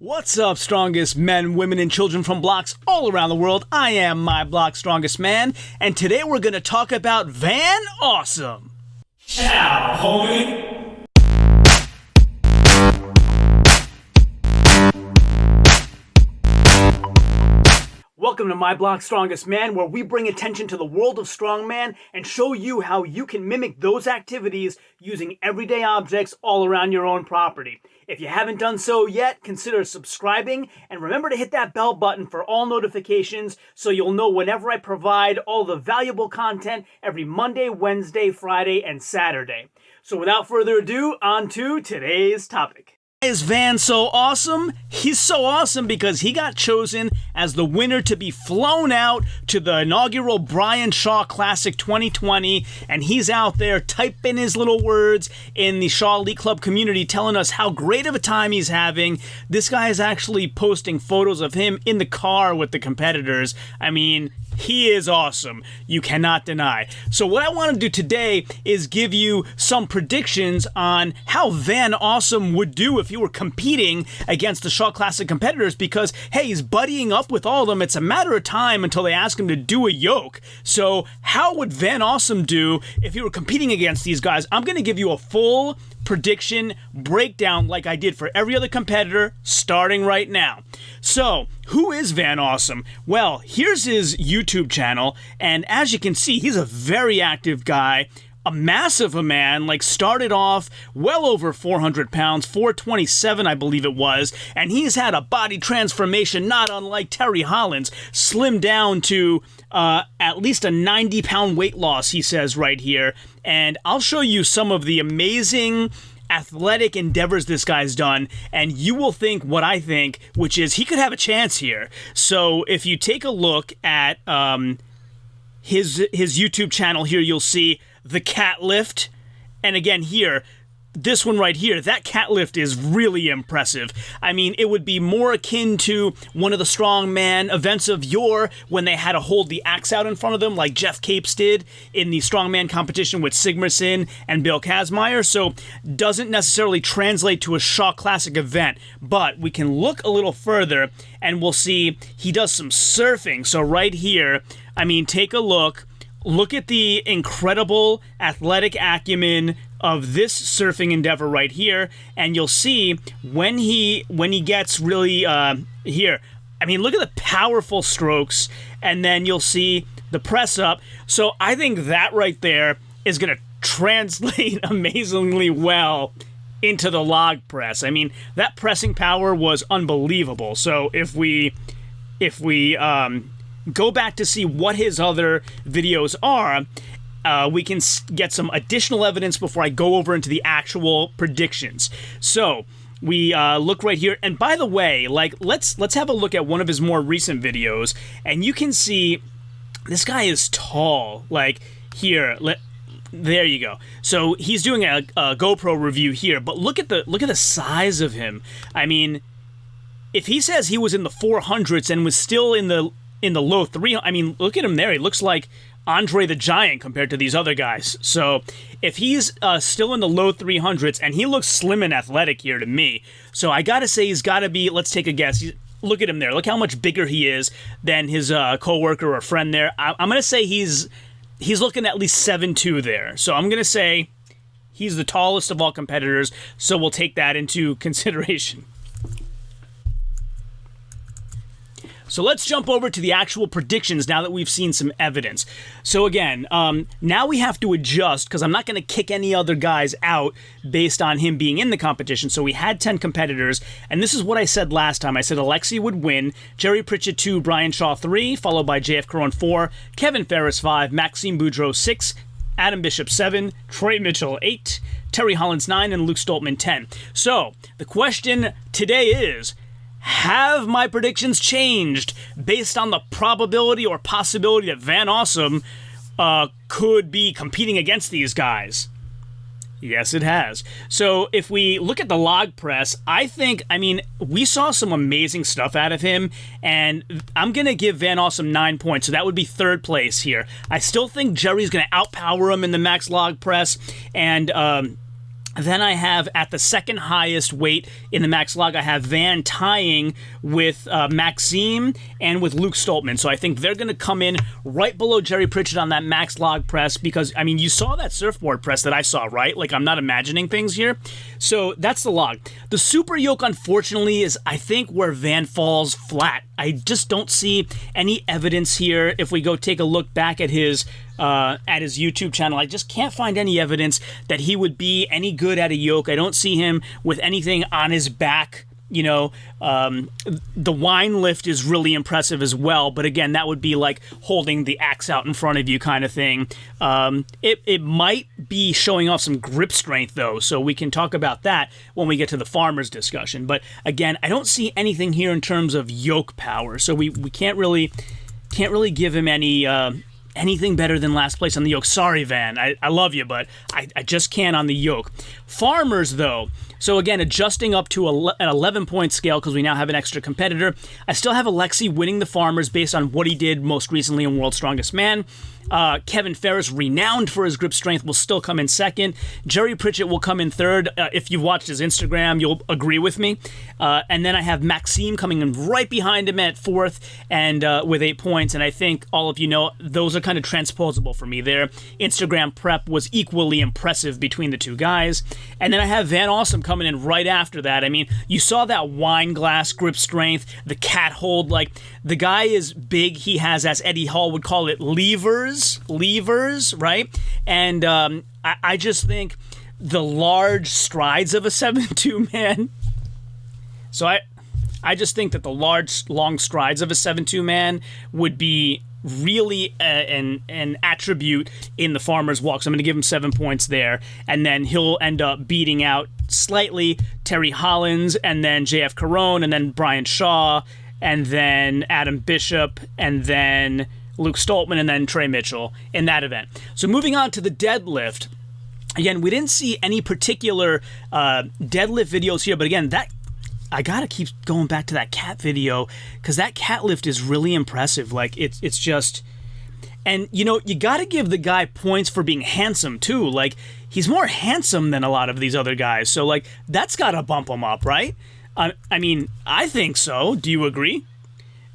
What's up, strongest men, women, and children from blocks all around the world? I am my block's strongest man, and today we're going to talk about Van Awesome. Ciao, homie. Welcome to My Block's Strongest Man, where we bring attention to the world of strongman and show you how you can mimic those activities using everyday objects all around your own property. If you haven't done so yet, consider subscribing and remember to hit that bell button for all notifications so you'll know whenever I provide all the valuable content every Monday, Wednesday, Friday, and Saturday. So without further ado, on to today's topic. Is Van so awesome? He's so awesome because he got chosen as the winner to be flown out to the inaugural Brian Shaw Classic 2020, and he's out there typing his little words in the Shaw Elite Club community telling us how great of a time he's having. This guy is actually posting photos of him in the car with the competitors. I mean, he is awesome. You cannot deny. So what I want to do today is give you some predictions on how Van Awesome would do if he were competing against the Shaw Classic competitors because, hey, he's buddying up with all of them. It's a matter of time until they ask him to do a yoke. So how would Van Awesome do if he were competing against these guys? I'm going to give you a full prediction breakdown like I did for every other competitor starting right now. So, who is Van Awesome? Well, here's his YouTube channel, and as you can see, he's a very active guy, a massive man, like started off well over 400 pounds, 427 I believe it was, and he's had a body transformation not unlike Terry Holland's, slimmed down to at least a 90-pound weight loss, he says right here, and I'll show you some of the amazing athletic endeavors this guy's done, and you will think what I think, which is he could have a chance here. So if you take a look at his YouTube channel here, you'll see the cat lift, and again here, this one right here, that cat lift is really impressive. I mean, it would be more akin to one of the strongman events of yore when they had to hold the axe out in front of them like Jeff Capes did in the strongman competition with Sigmarsson and Bill Kazmaier. So doesn't necessarily translate to a Shaw Classic event, but we can look a little further and we'll see he does some surfing. So right here, I mean, take a look. Look at the incredible athletic acumen of this surfing endeavor right here, and you'll see when he gets really here. I mean, look at the powerful strokes, and then you'll see the press up. So I think that right there is going to translate amazingly well into the log press. I mean, that pressing power was unbelievable. So if we go back to see what his other videos are, we can get some additional evidence before I go over into the actual predictions. So we look right here, and by the way, like let's have a look at one of his more recent videos, and you can see this guy is tall. Like here, there you go. So he's doing a GoPro review here, but look at the size of him. I mean, if he says he was in the 400s and was still in the low 300s, I mean, look at him there. He looks like Andre the Giant compared to these other guys. So if he's still in the low 300s, and he looks slim and athletic here to me, so I gotta say he's gotta be, let's take a guess. Look at him there. Look how much bigger he is than his co-worker or friend there. I'm gonna say he's looking at least 7'2" there. So I'm gonna say he's the tallest of all competitors, so we'll take that into consideration. So let's jump over to the actual predictions now that we've seen some evidence. So again, now we have to adjust because I'm not going to kick any other guys out based on him being in the competition. So we had 10 competitors, and this is what I said last time. I said Alexi would win, Jerry Pritchett 2, Brian Shaw 3, followed by JF Caron 4, Kevin Ferris 5, Maxime Boudreau 6, Adam Bishop 7, Troy Mitchell 8, Terry Hollands 9, and Luke Stoltman 10. So the question today is, have my predictions changed based on the probability or possibility that Van Awesome could be competing against these guys? Yes, it has. So if we look at the log press, I mean, we saw some amazing stuff out of him, and I'm going to give Van Awesome 9 points, so that would be third place here. I still think Jerry's going to outpower him in the max log press, and Then I have at the second highest weight in the max log, I have Van tying with Maxime and with Luke Stoltman. So I think they're going to come in right below Jerry Pritchett on that max log press because, I mean, you saw that surfboard press that I saw, right? Like, I'm not imagining things here. So that's the log. The super yoke, unfortunately, is, I think, where Van falls flat. I just don't see any evidence here. If we go take a look back at his YouTube channel, I just can't find any evidence that he would be any good at a yoke. I don't see him with anything on his back. You know, the wine lift is really impressive as well, but again, that would be like holding the axe out in front of you kind of thing. It might be showing off some grip strength though, so we can talk about that when we get to the farmers discussion. But again, I don't see anything here in terms of yoke power, so we can't really give him anything better than last place on the yoke. Sorry, Van. I love you, but I just can't on the yoke. Farmers, though. So again, adjusting up to an 11-point scale because we now have an extra competitor. I still have Alexi winning the Farmers based on what he did most recently in World's Strongest Man. Kevin Ferris, renowned for his grip strength, will still come in second. Jerry Pritchett will come in third. If you've watched his Instagram, you'll agree with me. And then I have Maxime coming in right behind him at fourth and with 8 points. And I think all of you know those are kind of transposable for me there. Instagram prep was equally impressive between the two guys. And then I have Van Awesome coming in right after that. I mean, you saw that wine glass grip strength, the cat hold. Like, the guy is big. He has, as Eddie Hall would call it, levers, right? And I just think the large strides of a 7'2" man. So I just think that the long strides of a 7'2" man would be really an attribute in the farmer's walk. So I'm going to give him 7 points there. And then he'll end up beating out slightly Terry Hollins and then JF Carone and then Brian Shaw and then Adam Bishop and then Luke Stoltman and then Trey Mitchell in that event. So moving on to the deadlift. Again, we didn't see any particular deadlift videos here, but again, that I gotta keep going back to that cat video because that cat lift is really impressive. Like, it's just, and you know, you gotta give the guy points for being handsome too. Like, he's more handsome than a lot of these other guys, so like that's gotta bump him up, right? I mean, I think so. Do you agree?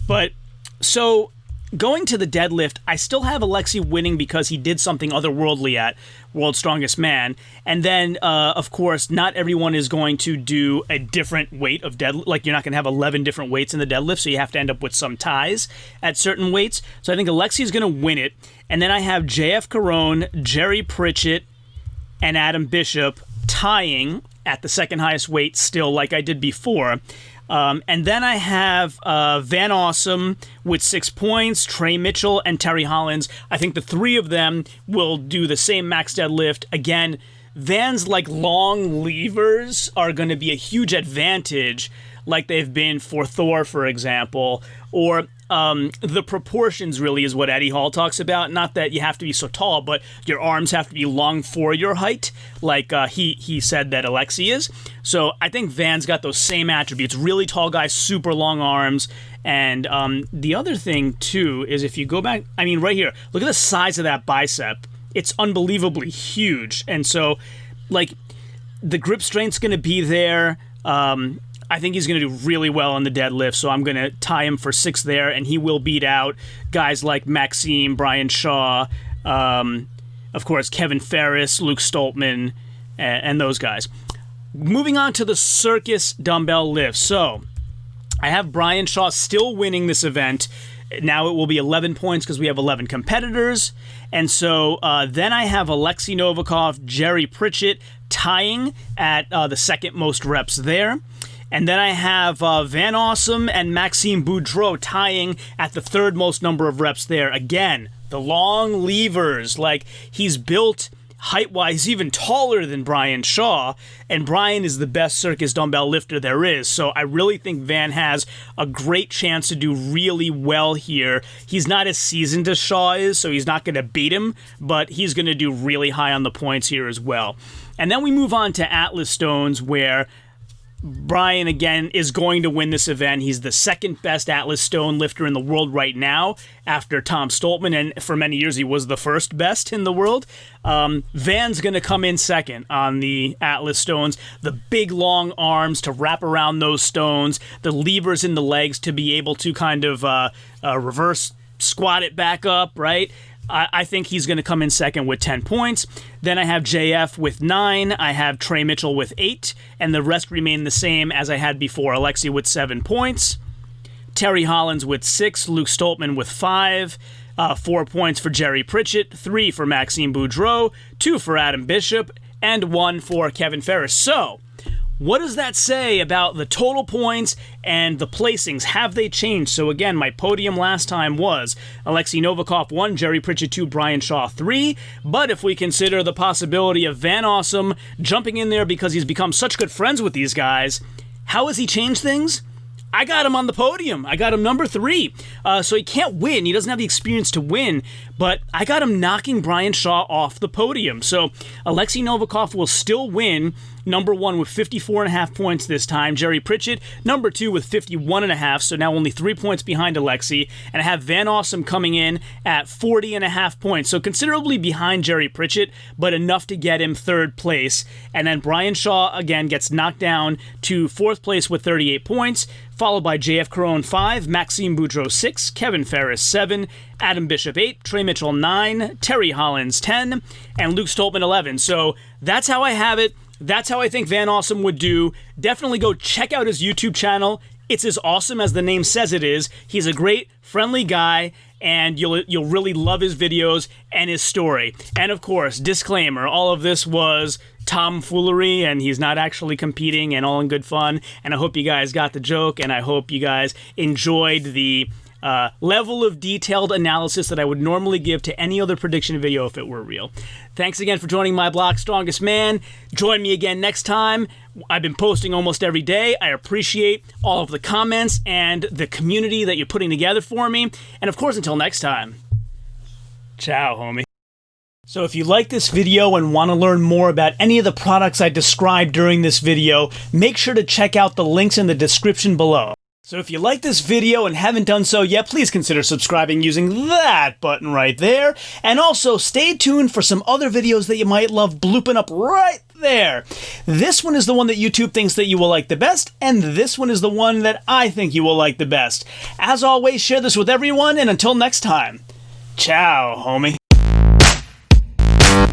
But so going to the deadlift, I still have Alexi winning because he did something otherworldly at World's Strongest Man. And then, of course, not everyone is going to do a different weight of deadlift. Like, you're not going to have 11 different weights in the deadlift, so you have to end up with some ties at certain weights. So I think Alexi is going to win it. And then I have JF Carone, Jerry Pritchett, and Adam Bishop tying at the second highest weight still, like I did before. And then I have Van Awesome with 6 points, Trey Mitchell, and Terry Hollins. I think the three of them will do the same max deadlift. Again, Van's like long levers are going to be a huge advantage, like they've been for Thor, for example, or the proportions really is what Eddie Hall talks about. Not that you have to be so tall, but your arms have to be long for your height, like he said that Alexi is. So I think Van's got those same attributes. Really tall guy, super long arms. And the other thing, too, is if you go back, I mean, right here, look at the size of that bicep. It's unbelievably huge. And so, like, the grip strength's going to be there. I think he's going to do really well on the deadlift, so I'm going to tie him for 6 there, and he will beat out guys like Maxime, Brian Shaw, of course, Kevin Ferris, Luke Stoltman, and those guys. Moving on to the circus dumbbell lift. So I have Brian Shaw still winning this event. Now it will be 11 points because we have 11 competitors. And so then I have Alexei Novikov, Jerry Pritchett tying at the second most reps there. And then I have Van Awesome and Maxime Boudreau tying at the third most number of reps there. Again, the long levers. Like, he's built height-wise even taller than Brian Shaw, and Brian is the best circus dumbbell lifter there is. So I really think Van has a great chance to do really well here. He's not as seasoned as Shaw is, so he's not going to beat him, but he's going to do really high on the points here as well. And then we move on to Atlas Stones, where Brian, again, is going to win this event. He's the second best Atlas stone lifter in the world right now after Tom Stoltman, and for many years he was the first best in the world. Van's going to come in second on the Atlas stones. The big long arms to wrap around those stones, the levers in the legs to be able to kind of reverse squat it back up, right? I think he's going to come in second with 10 points. Then I have JF with 9. I have Trey Mitchell with 8. And the rest remain the same as I had before. Alexi with 7 points. Terry Hollins with 6. Luke Stoltman with 5. 4 points for Jerry Pritchett. 3 for Maxime Boudreau. 2 for Adam Bishop. And 1 for Kevin Ferris. So, what does that say about the total points and the placings? Have they changed? So again, my podium last time was Alexei Novikov 1, Jerry Pritchett 2, Brian Shaw 3. But if we consider the possibility of Van Awesome jumping in there because he's become such good friends with these guys, how has he changed things? I got him on the podium. I got him number 3. So he can't win. He doesn't have the experience to win, but I got him knocking Brian Shaw off the podium. So Alexei Novikov will still win number 1 with 54.5 points this time. Jerry Pritchett, number 2 with 51.5, so now only 3 points behind Alexei. And I have Van Awesome coming in at 40.5 points, so considerably behind Jerry Pritchett, but enough to get him 3rd place. And then Brian Shaw, again, gets knocked down to 4th place with 38 points, followed by JF Caron 5, Maxime Boudreau 6, Kevin Ferris 7, Adam Bishop 8, Trey Mitchell 9, Terry Hollins 10, and Luke Stoltman 11. So that's how I have it. That's how I think Van Awesome would do. Definitely go check out his YouTube channel. It's as awesome as the name says it is. He's a great, friendly guy, and you'll really love his videos and his story. And of course, disclaimer, all of this was tomfoolery, and he's not actually competing, and all in good fun. And I hope you guys got the joke, and I hope you guys enjoyed the level of detailed analysis that I would normally give to any other prediction video if it were real. Thanks again for joining my blog, Strongest Man. Join me again next time. I've been posting almost every day. I appreciate all of the comments and the community that you're putting together for me. And of course, until next time, ciao, homie. So if you like this video and want to learn more about any of the products I described during this video, make sure to check out the links in the description below. So if you like this video and haven't done so yet, please consider subscribing using that button right there. And also, stay tuned for some other videos that you might love blooping up right there. This one is the one that YouTube thinks that you will like the best, and this one is the one that I think you will like the best. As always, share this with everyone, and until next time, ciao, homie.